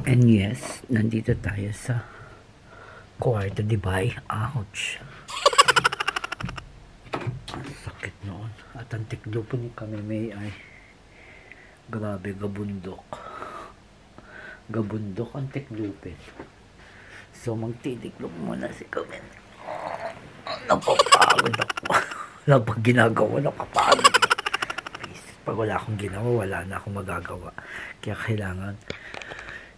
And yes, nandito tayo sa kwarto, di ba? Ouch! Ang sakit noon. At ang tiklupo ni kami may ay grabe, gabundok. Gabundok ang tiklupin. So magtitiklop muna si kami. Napapagod ako. Wala pag ginagawa, napapagod. Pag wala akong ginawa, wala na akong magagawa. Kaya kailangan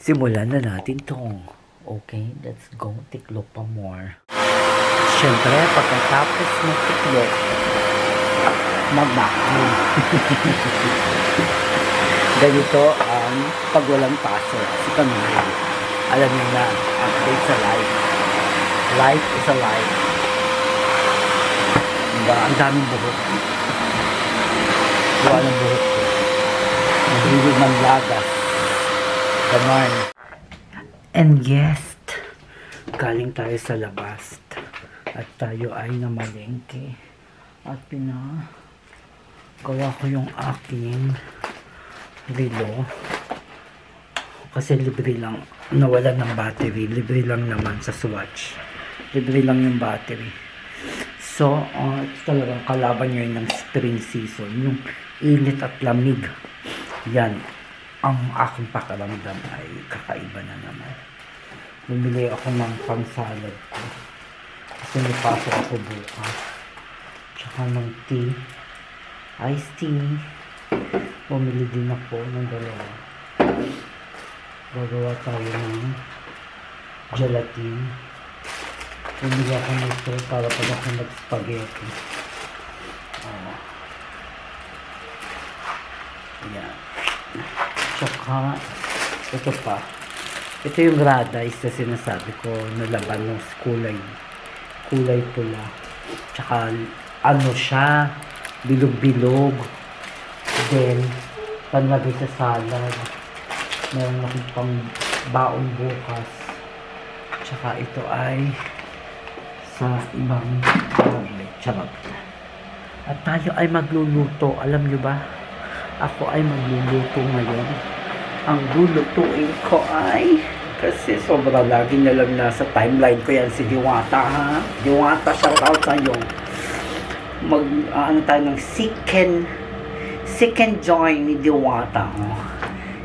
simulan na natin tong. Okay, let's go. Tiklop pa more. Siyempre, pagkatapos ng tiklop, mag-vacuum. Ganito ang pag walang paso. Si kami, alam niyo na, update sa life. Life is a life. Diba? Ang daming buhok. Gawa ng buhok ko. Naghilig ng lagas. Ganon. And yes, galing tayo sa labas. At tayo ay namalengke. At gawa ko yung aking relo. Kasi libre lang. Nawalan ng battery. Libre lang naman sa Swatch. Libre lang yung battery. So, ito talagang kalaban nyo ng spring season. Yung init at lamig. Yan. Ang aking pakiramdam ay kakaiba na naman. Bumili ako ng pang-salad ko. Kasi may pasok ako bukas. Tsaka ng tea. Iced tea. Bumili din ako ng dalawa. Gagawa tayo ng gelatin. Bumili ako nito para pag ako nag-spaghetti. Ayan. Tsaka, ito pa. Ito yung radice na sinasabi ko na laban ng kulay pula. Tsaka, ano siya, bilog-bilog. Then, panlagay sa salad. Meron akong pang baon bukas. Tsaka ito ay sa ibang charot. At tayo ay magluluto. Alam nyo ba? Ako ay magluluto ngayon. Ang lulutuin ko ay kasi sobra lagi na lang nasa timeline ko yan si Diwata, ha? Diwata, shout out sa'yo. Ano tayo ng second joy ni Diwata.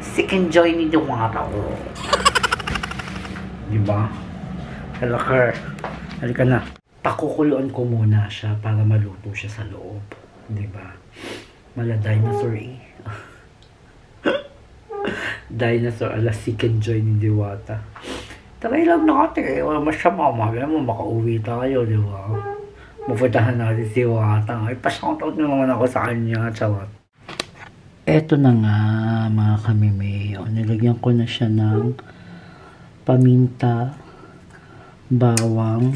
Second joy ni Diwata. Diba? Hello, Ker. Halika na. Pakukuluan ko muna siya para maluto siya sa loob. Diba? Mala dinosaur eh. Dinosaur ala second joy ni Diwata. Try lang natin eh. Wala masyama. Mahal mo makauwi tayo, di ba? Mapuntahan natin si Diwata. Ay, pa-shoutout na naman ako sa kanya. Charot. Eto na nga mga kamime. Nilagyan ko na siya ng paminta, bawang,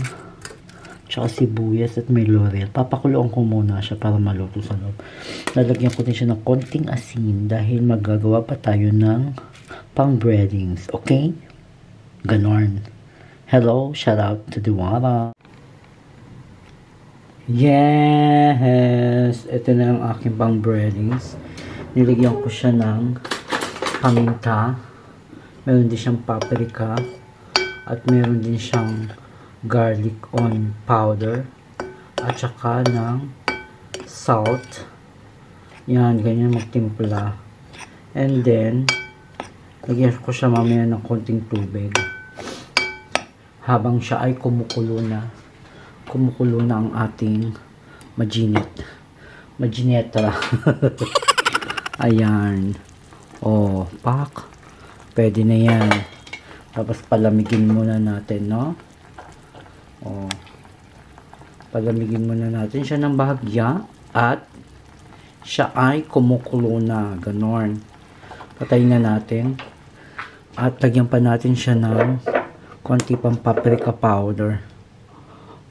tsaka sibuyas at may laurel. Papakuloan ko muna siya para maluto sa loob. Lalagyan ko din siya ng konting asin dahil magagawa pa tayo ng pang breadings. Okay? Ganon. Hello, shout out to Diwata. Yes! Ito na ang aking pang breadings. Nilagyan ko siya ng paminta. Meron din siyang paprika. At meron din siyang garlic on powder. At saka ng salt. Yan, ganyan magtimpla. And then, lagyan ko siya mamaya ng konting tubig. Habang siya ay kumukulo na ang ating magineta. Ayan. Oh, pak. Pwede na yan. Tapos palamigin muna natin, no? Oh. Palamigin muna natin siya ng bahagya at siya ay kumukulo na. Ganon. Patayin na natin. At lagyan pa natin siya ng konti pang paprika powder.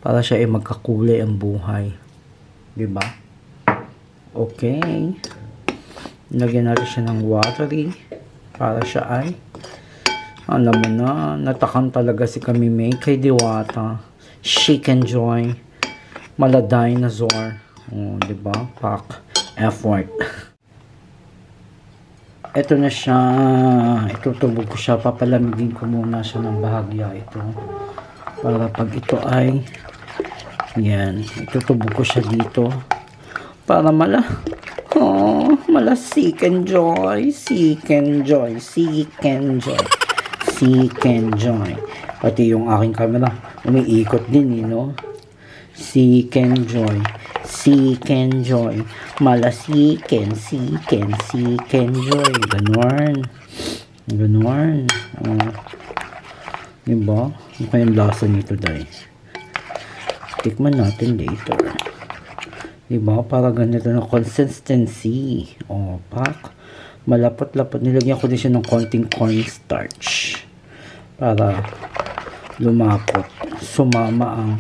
Para siya ay magkakulay ang buhay. Diba? Okay. Lagyan natin siya ng watery. Para siya ay alam mo na, natakam talaga si Kamime kay Diwata. Chic and joy. Mala dinosaur. Oh, diba? Pak. Effort. Ito na siya. Itutubog ko siya. Papalamigin ko muna siya ng bahagya ito. Para pag ito ay yan. Itutubog ko siya dito. Para mala seek and joy. Seek and joy. Seek and joy. Seek and joy. Pati yung aking camera. Umiikot din no? Seek and joy. Seek and joy. Mala seek and joy. Ganon. Diba? Ano kayang lasa nito, dahil? Tikman natin later. Diba? Para ganito na consistency. Pak. Malapot-lapot. Nilagyan ko din siya ng konting cornstarch. Para lumapot. Sumama ang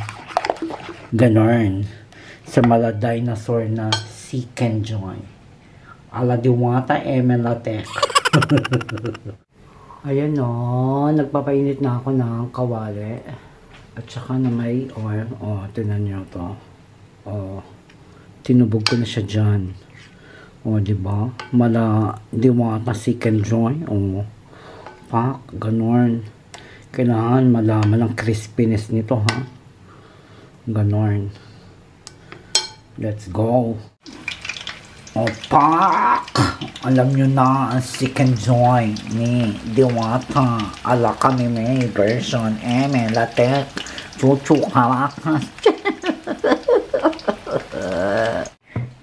ganon. Sa mala dinosaur na seek and joy. Ala diwata emelatek. Ayan o. Nagpapainit na ako ng kawali. At saka na may oil. Tinan nyo to. Tinubog ko na siya dyan. Diba? Mala diwata seek and joy. Pak. Ganon. Kailangan malaman ang crispiness nito, ha? Ganon. Let's go. Pak! Alam nyo na ang seek and joy ni Diwata. Ala kami may version. May latek. Chuchu karakas.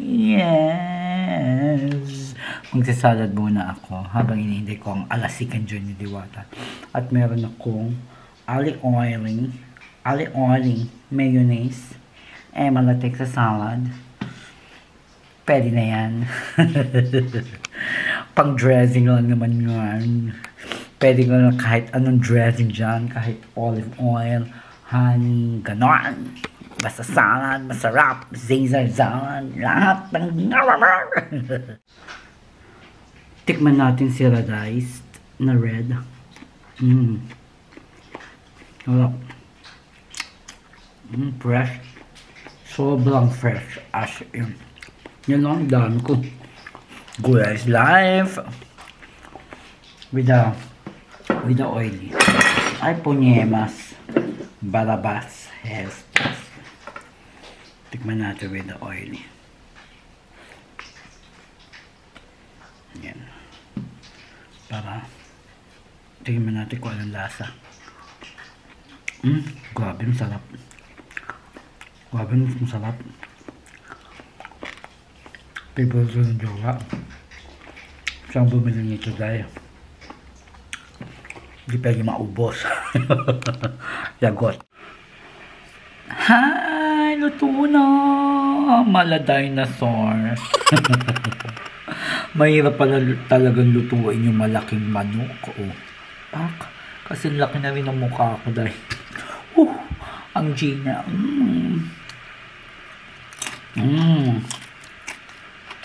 Yes! Magsasalad muna ako habang inihintay ko ang ala seek and joy ni Diwata. At meron akong olive oil, mayonnaise, malatek sa salad. Pwede na yan. Pang dressing lang naman yan. Pwede ko na kahit anong dressing dyan, kahit olive oil, honey, ganon. Basta salad, masarap, Caesar salad, lahat ng tikman natin si radiced na red. Fresh. Sobrang fresh. As in. Yan lang, dami ko. Gulay is life. With the oily. Ay, punyemas. Barabas. Yes. Tikman natin with the oily. Yan. Para tingnan natin kung anong lasa. Grabe, masarap. Grabe, masarap. Favorite ko ng jowa. Siyang bumili nito dahil hindi pwede maubos. Yagot. Hi! Luto na! Mala dinosaur. Mahirap pala talagang lutuin yung malaking manok. Pak. Kasi laki na rin ang mukha ko dahil ang Gina.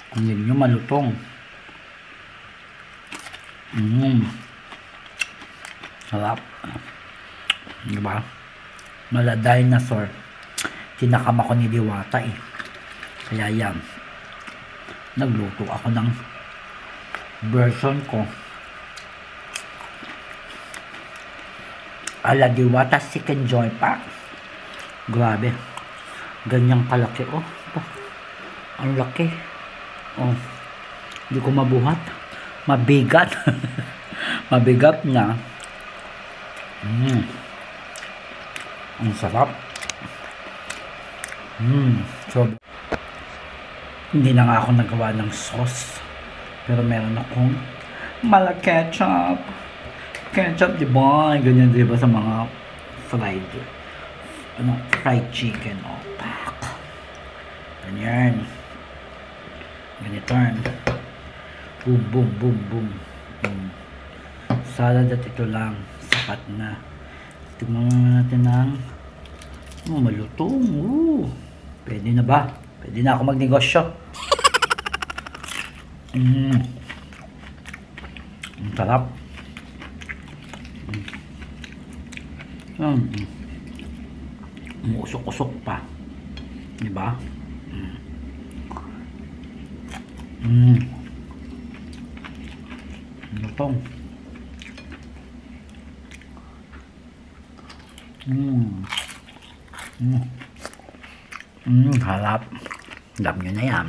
Hindi nyo malutong. Sarap. Diba? Mala dinosaur. Tinakam ako ni Diwata eh. Kaya yan. Nagluto ako ng version ko. Ala Diwata seek and joy pa. Grabe. Ganyang kalaki. Ang laki. Hindi ko mabuhat. Mabigat. Mabigat na. Ang sarap. So, hindi na nga ako nagawa ng sauce. Pero meron akong mala ketchup. Ketchup, diba? Ganyan, diba, sa mga fried chicken. Pak. Ganyan. Ganito. Boom, boom, boom, boom. Salad at ito lang. Sapat na. Tingnan natin ng malutong. Pwede na ba? Pwede na ako magnegosyo. Ang sarap. Umusok-usok pa. Diba? Lutong. Harap. Alam nyo na yan.